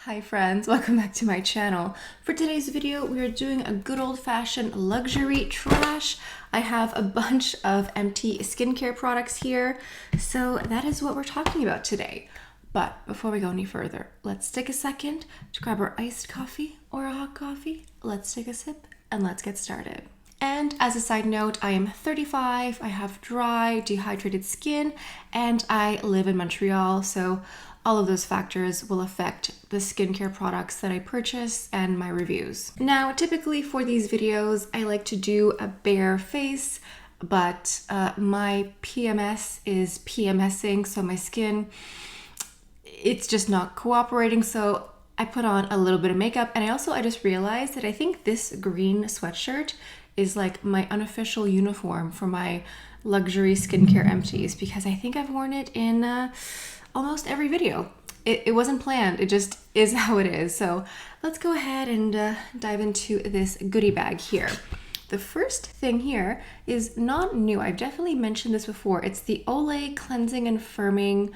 Hi friends, welcome back to my channel. For today's video, we are doing a good old-fashioned luxury trash. I have a bunch of empty skincare products here, so that is what we're talking about today. But before we go any further, let's take a second to grab our iced coffee or a hot coffee. Let's take a sip and let's get started. And as a side note, I am 35, I have dry, dehydrated skin, and I live in Montreal, so all of those factors will affect the skincare products that I purchase and my reviews. Now, typically for these videos, I like to do a bare face, but my PMS is PMSing, so my skin, it's just not cooperating, so I put on a little bit of makeup. And I just realized that I think this green sweatshirt is like my unofficial uniform for my luxury skincare empties, because I think I've worn it in almost every video. It wasn't planned, it just is how it is. So let's go ahead and dive into this goodie bag here. The first thing here is not new. I've definitely mentioned this before. It's the Olay Cleansing and Firming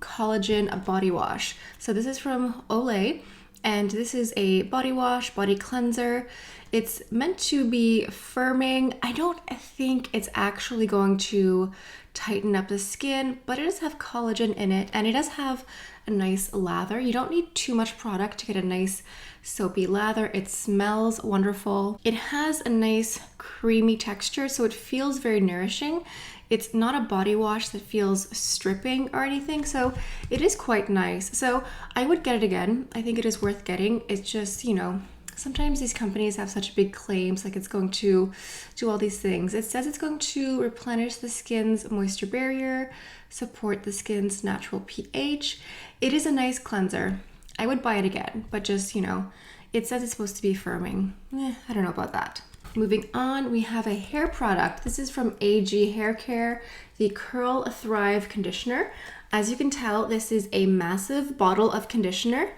Collagen Body Wash. So this is from Olay, and this is a body wash, body cleanser. It's meant to be firming. I don't think it's actually going to tighten up the skin, but it does have collagen in it, and it does have a nice lather. You don't need too much product to get a nice soapy lather. It smells wonderful. It has a nice creamy texture, so it feels very nourishing. It's not a body wash that feels stripping or anything, so it is quite nice. So I would get it again. I think it is worth getting. It's just, you know, sometimes these companies have such big claims, like it's going to do all these things. It says it's going to replenish the skin's moisture barrier, support the skin's natural pH. It is a nice cleanser. I would buy it again, but just, you know, it says it's supposed to be firming. I don't know about that. Moving on, we have a hair product. This is from AG Haircare, the Curl Thrive Conditioner. As you can tell, this is a massive bottle of conditioner.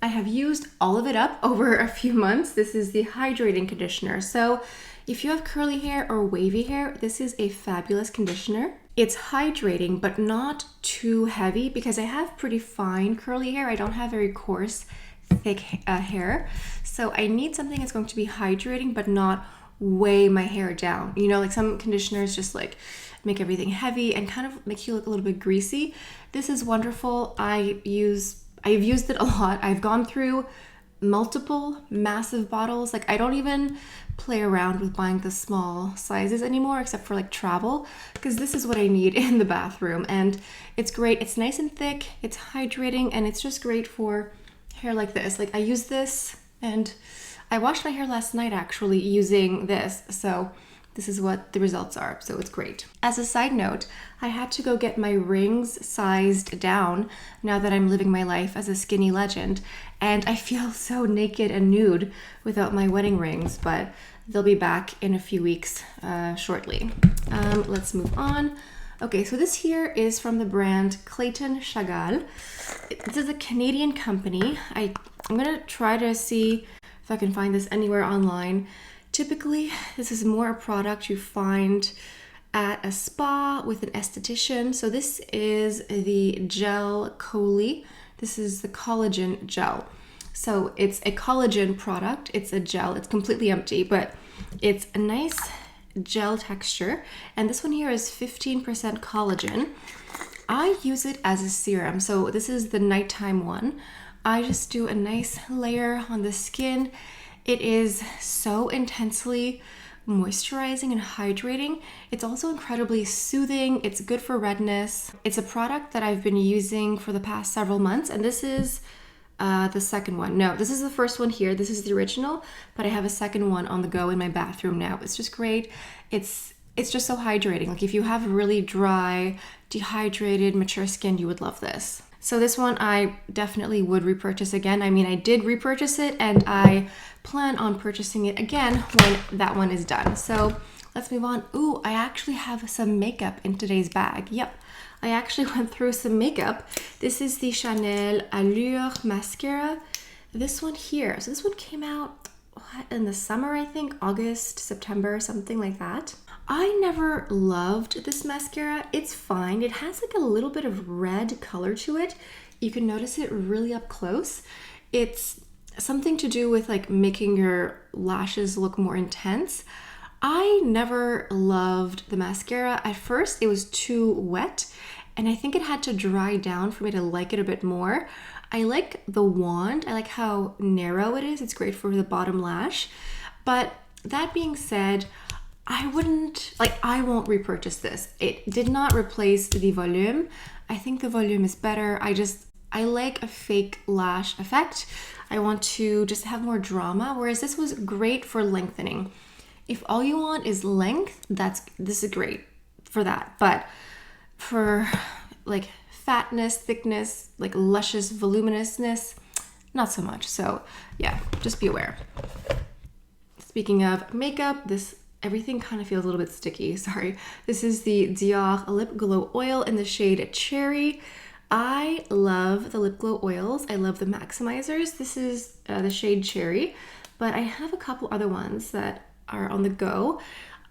I have used all of it up over a few months. This is the hydrating conditioner. So if you have curly hair or wavy hair, this is a fabulous conditioner. It's hydrating, but not too heavy, because I have pretty fine curly hair. I don't have very coarse, thick hair. So I need something that's going to be hydrating, but not weigh my hair down. You know, like some conditioners just like make everything heavy and kind of make you look a little bit greasy. This is wonderful. I've used it a lot. I've gone through multiple massive bottles. Like I don't even play around with buying the small sizes anymore, except for like travel, because this is what I need in the bathroom. And it's great. It's nice and thick, it's hydrating, and it's just great for hair like this. Like I use this, and I washed my hair last night actually using this. So this is what the results are, so it's great. As a side note, I had to go get my rings sized down now that I'm living my life as a skinny legend, and I feel so naked and nude without my wedding rings, but they'll be back in a few weeks shortly. Let's move on. Okay, so this here is from the brand Clayton Chagall. This is a Canadian company. I'm gonna try to see if I can find this anywhere online. Typically, this is more a product you find at a spa with an esthetician. So this is the Gel Coli. This is the collagen gel. So it's a collagen product. It's a gel. It's completely empty, but it's a nice gel texture. And this one here is 15% collagen. I use it as a serum. So this is the nighttime one. I just do a nice layer on the skin. It is so intensely moisturizing and hydrating. It's also incredibly soothing. It's good for redness. It's a product that I've been using for the past several months, and this is the second one. No, this is the first one here. This is the original, but I have a second one on the go in my bathroom now. It's just great. It's just so hydrating. Like if you have really dry, dehydrated, mature skin, you would love this. So this one I definitely would repurchase again. I mean, I did repurchase it, and I plan on purchasing it again when that one is done. So let's move on. Ooh, I actually have some makeup in today's bag. Yep, I actually went through some makeup. This is the Chanel Allure Mascara. This one here. So this one came out in the summer, I think, August, September, something like that. I never loved this mascara. It's fine. It has like a little bit of red color to it. You can notice it really up close. It's something to do with like making your lashes look more intense. I never loved the mascara. At first, it was too wet, and I think it had to dry down for me to like it a bit more. I like the wand. I like how narrow it is. It's great for the bottom lash. But that being said, I won't repurchase this. It did not replace the volume. I think the volume is better. I like a fake lash effect. I want to just have more drama, whereas this was great for lengthening. If all you want is length, this is great for that. But for like fatness, thickness, like luscious voluminousness, not so much. So yeah, just be aware. Speaking of makeup, everything kind of feels a little bit sticky, sorry. This is the Dior Lip Glow Oil in the shade Cherry. I love the lip glow oils. I love the maximizers. This is the shade Cherry, but I have a couple other ones that are on the go.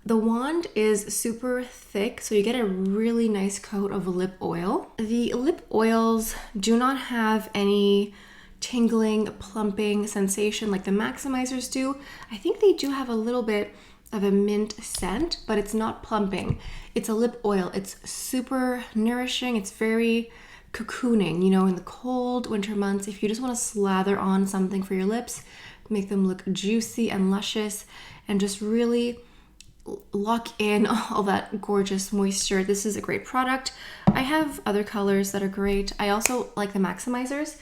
The wand is super thick, so you get a really nice coat of lip oil. The lip oils do not have any tingling, plumping sensation like the maximizers do. I think they do have a little bit of a mint scent, but it's not plumping. It's a lip oil. It's super nourishing. It's very cocooning, you know, in the cold winter months. If you just want to slather on something for your lips, make them look juicy and luscious, and just really lock in all that gorgeous moisture, this is a great product. I have other colors that are great. I also like the maximizers.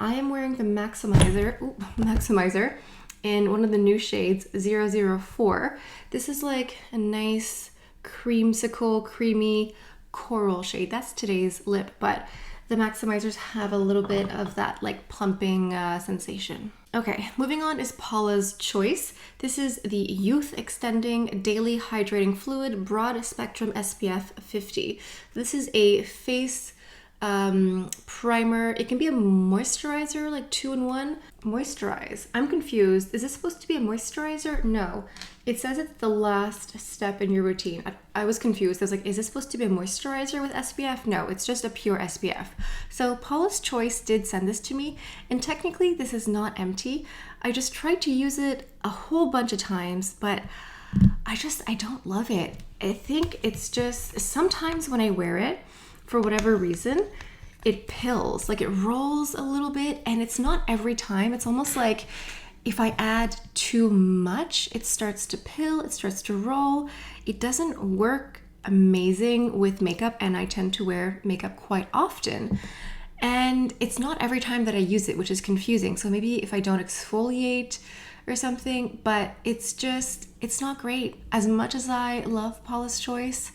I am wearing the maximizer in one of the new shades, 004. This is like a nice creamsicle, creamy coral shade. That's today's lip, but the maximizers have a little bit of that like plumping sensation. Okay, moving on is Paula's Choice. This is the Youth Extending Daily Hydrating Fluid Broad Spectrum SPF 50. This is a face primer. It can be a moisturizer, like 2-in-1. Moisturize. I'm confused. Is this supposed to be a moisturizer? No. It says it's the last step in your routine. I was confused. I was like, is this supposed to be a moisturizer with SPF? No, it's just a pure SPF. So Paula's Choice did send this to me, and technically this is not empty. I just tried to use it a whole bunch of times, but I don't love it. I think it's just sometimes when I wear it, for whatever reason, it pills, like it rolls a little bit, and it's not every time. It's almost like if I add too much, it starts to pill, it starts to roll. It doesn't work amazing with makeup, and I tend to wear makeup quite often. And it's not every time that I use it, which is confusing. So maybe if I don't exfoliate or something, but it's not great. As much as I love Paula's Choice,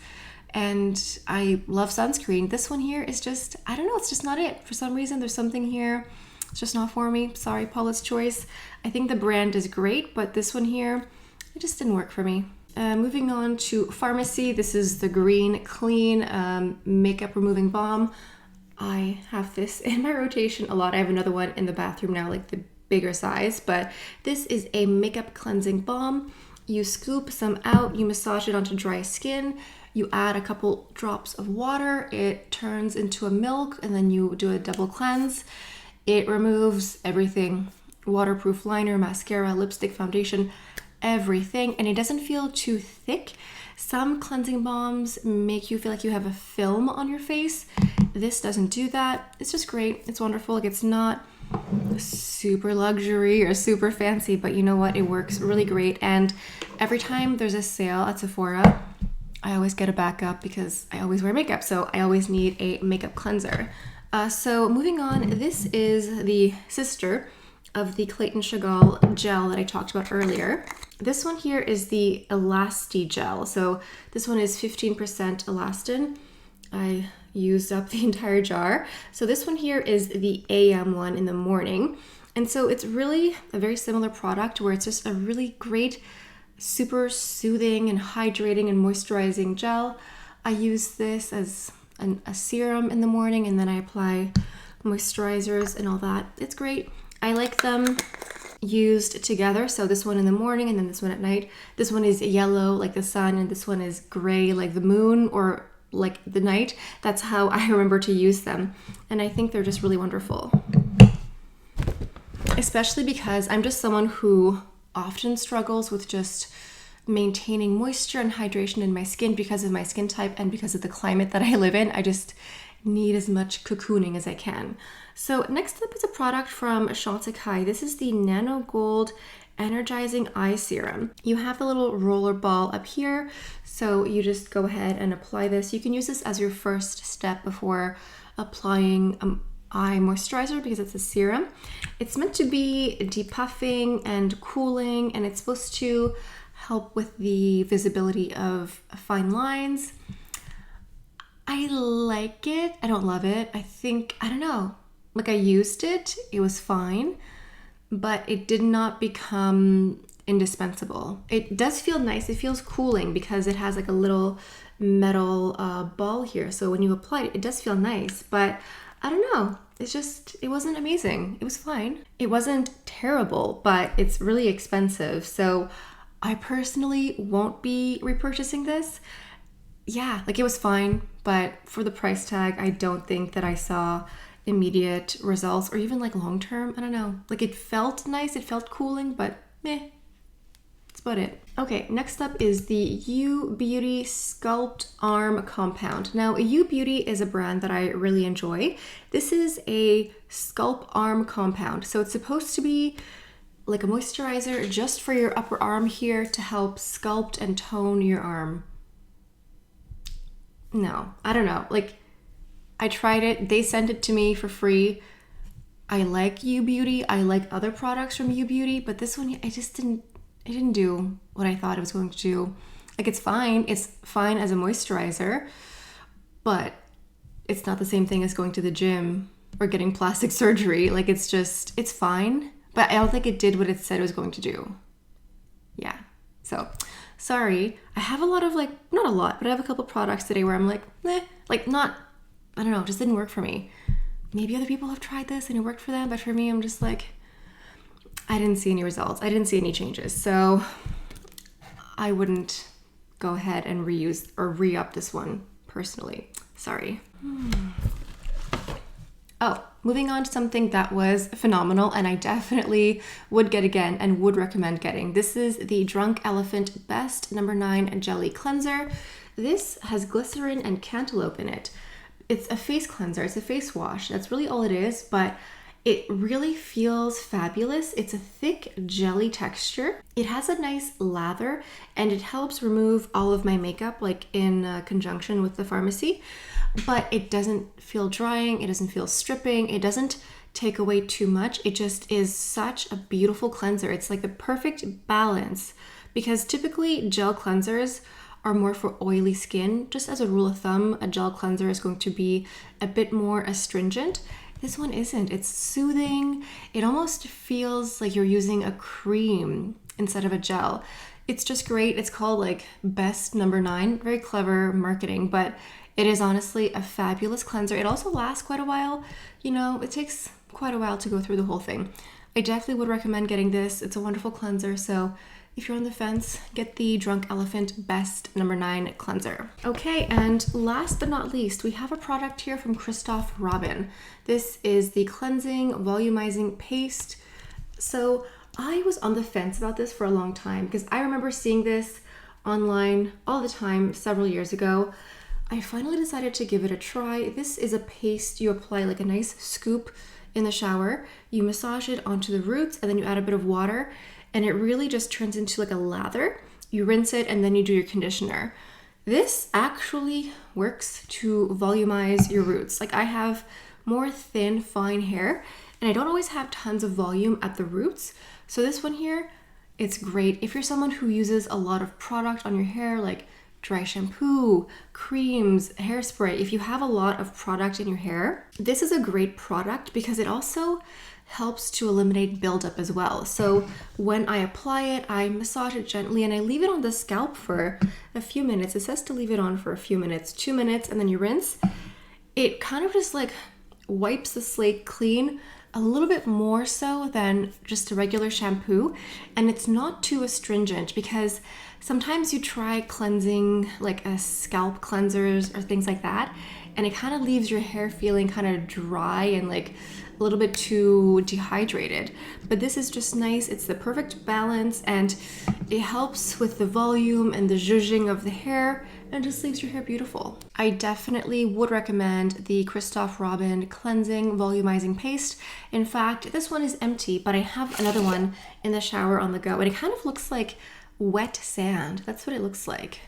and I love sunscreen, this one here is just, I don't know, it's just not it. For some reason, there's something here, it's just not for me. Sorry, Paula's Choice. I think the brand is great, but this one here, it just didn't work for me. Moving on to Pharmacy, this is the Green Clean Makeup Removing Balm. I have this in my rotation a lot. I have another one in the bathroom now, like the bigger size, but this is a makeup cleansing balm. You scoop some out, you massage it onto dry skin, you add a couple drops of water, it turns into a milk, and then you do a double cleanse. It removes everything, waterproof liner, mascara, lipstick, foundation, everything, and it doesn't feel too thick. Some cleansing balms make you feel like you have a film on your face. This doesn't do that. It's just great. It's wonderful. Like, it's not super luxury or super fancy, but you know what? It works really great. And every time there's a sale at Sephora, I always get a backup because I always wear makeup, so I always need a makeup cleanser. So moving on, this is the sister of the Clayton Chagall gel that I talked about earlier. This one here is the Elastin gel. So this one is 15% Elastin. I used up the entire jar. So this one here is the AM one in the morning. And so it's really a very similar product where it's just a really great, super soothing and hydrating and moisturizing gel. I use this as a serum in the morning, and then I apply moisturizers and all that. It's great. I like them used together. So this one in the morning and then this one at night. This one is yellow like the sun, and this one is gray like the moon or like the night. That's how I remember to use them. And I think they're just really wonderful. especially because I'm just someone who often struggles with just maintaining moisture and hydration in my skin because of my skin type and because of the climate that I live in. I just need as much cocooning as I can. So next up is a product from Chantecaille. This is the Nano Gold Energizing Eye Serum. You have the little roller ball up here, so you just go ahead and apply this. You can use this as your first step before applying eye moisturizer because it's a serum. It's meant to be depuffing and cooling, and it's supposed to help with the visibility of fine lines. I like it. I don't love it. I don't know. Like, I used it, it was fine, but it did not become indispensable. It does feel nice. It feels cooling because it has like a little metal ball here. So when you apply it, it does feel nice, but I don't know. It wasn't amazing. It was fine. It wasn't terrible, but it's really expensive. So I personally won't be repurchasing this. Yeah, like it was fine, but for the price tag, I don't think that I saw immediate results or even like long term. I don't know. Like, it felt nice, it felt cooling, but meh. That's about it. Okay, next up is the U Beauty Sculpt Arm Compound. Now, U Beauty is a brand that I really enjoy. This is a scalp arm compound. So it's supposed to be like a moisturizer just for your upper arm here to help sculpt and tone your arm. No, I don't know. Like, I tried it. They sent it to me for free. I like U Beauty. I like other products from U Beauty, but this one, it didn't do what I thought it was going to do. Like, it's fine. It's fine as a moisturizer, but it's not the same thing as going to the gym or getting plastic surgery. Like, it's fine, but I don't think it did what it said it was going to do. Yeah. So, sorry. I have a lot of, like, not a lot, but I have a couple products today where I'm like, not, I don't know, it just didn't work for me. Maybe other people have tried this and it worked for them, but for me, I'm just like, I didn't see any results. I didn't see any changes. So I wouldn't go ahead and reuse or re-up this one personally. Sorry. Oh, moving on to something that was phenomenal and I definitely would get again and would recommend getting. This is the Drunk Elephant Best No. 9 Jelly Cleanser. This has glycerin and cantaloupe in it. It's a face cleanser. It's a face wash. That's really all it is, but it really feels fabulous. It's a thick jelly texture. It has a nice lather and it helps remove all of my makeup, like in conjunction with the pharmacy, but it doesn't feel drying. It doesn't feel stripping. It doesn't take away too much. It just is such a beautiful cleanser. It's like the perfect balance because typically gel cleansers are more for oily skin. Just as a rule of thumb, a gel cleanser is going to be a bit more astringent. This one isn't. It's soothing. It almost feels like you're using a cream instead of a gel. It's just great. It's called like Best No. 9. Very clever marketing, but it is honestly a fabulous cleanser. It also lasts quite a while. You know, it takes quite a while to go through the whole thing. I definitely would recommend getting this. It's a wonderful cleanser, so if you're on the fence, get the Drunk Elephant Best No. 9 Cleanser. Okay, and last but not least, we have a product here from Christophe Robin. This is the Cleansing Volumizing Paste. So I was on the fence about this for a long time because I remember seeing this online all the time several years ago. I finally decided to give it a try. This is a paste you apply like a nice scoop in the shower. You massage it onto the roots and then you add a bit of water and it really just turns into like a lather. You rinse it and then you do your conditioner. This actually works to volumize your roots. Like, I have more thin, fine hair and I don't always have tons of volume at the roots. So this one here, it's great. If you're someone who uses a lot of product on your hair, like dry shampoo, creams, hairspray, if you have a lot of product in your hair, this is a great product because it also helps to eliminate buildup as well. So when I apply it, I massage it gently and I leave it on the scalp for a few minutes. It says to leave it on for a few minutes, 2 minutes, and then you rinse. It kind of just like wipes the slate clean a little bit more so than just a regular shampoo. And it's not too astringent because sometimes you try cleansing like a scalp cleansers or things like that, and it kind of leaves your hair feeling kind of dry and like a little bit too dehydrated. But this is just nice. It's the perfect balance, and it helps with the volume and the zhuzhing of the hair, and just leaves your hair beautiful. I definitely would recommend the Christoph Robin Cleansing Volumizing Paste. In fact, this one is empty, but I have another one in the shower on the go, and it kind of looks like wet sand. That's what it looks like.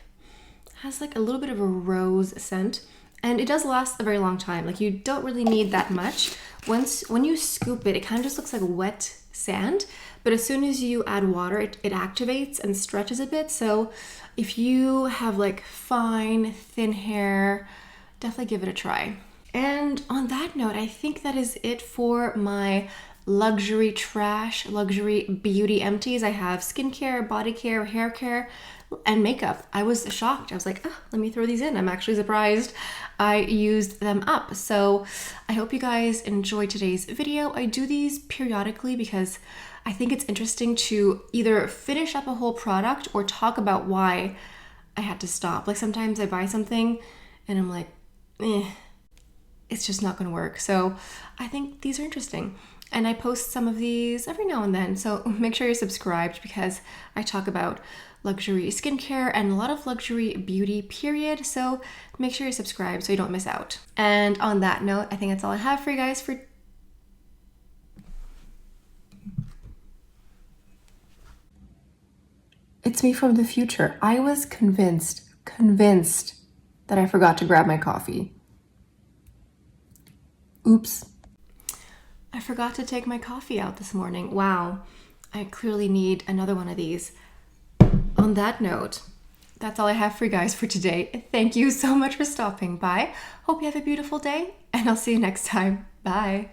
It has like a little bit of a rose scent, and it does last a very long time. Like, you don't really need that much. When you scoop it, it kind of just looks like wet sand, but as soon as you add water, it activates and stretches a bit. So if you have like fine, thin hair, definitely give it a try. And on that note, I think that is it for my luxury trash, luxury beauty empties. I have skincare, body care, hair care, and makeup. I was shocked. I was like, oh, let me throw these in. I'm actually surprised I used them up. So I hope you guys enjoyed today's video. I do these periodically because I think it's interesting to either finish up a whole product or talk about why I had to stop. Like, sometimes I buy something and I'm like, it's just not gonna work. So I think these are interesting. And I post some of these every now and then. So make sure you're subscribed, because I talk about luxury skincare and a lot of luxury beauty, period. So make sure you're subscribed so you don't miss out. And on that note, I think that's all I have for you guys for It's me from the future. I was convinced that I forgot to grab my coffee. Oops. I forgot to take my coffee out this morning. Wow. I clearly need another one of these. On that note, that's all I have for you guys for today. Thank you so much for stopping by. Hope you have a beautiful day, and I'll see you next time. Bye.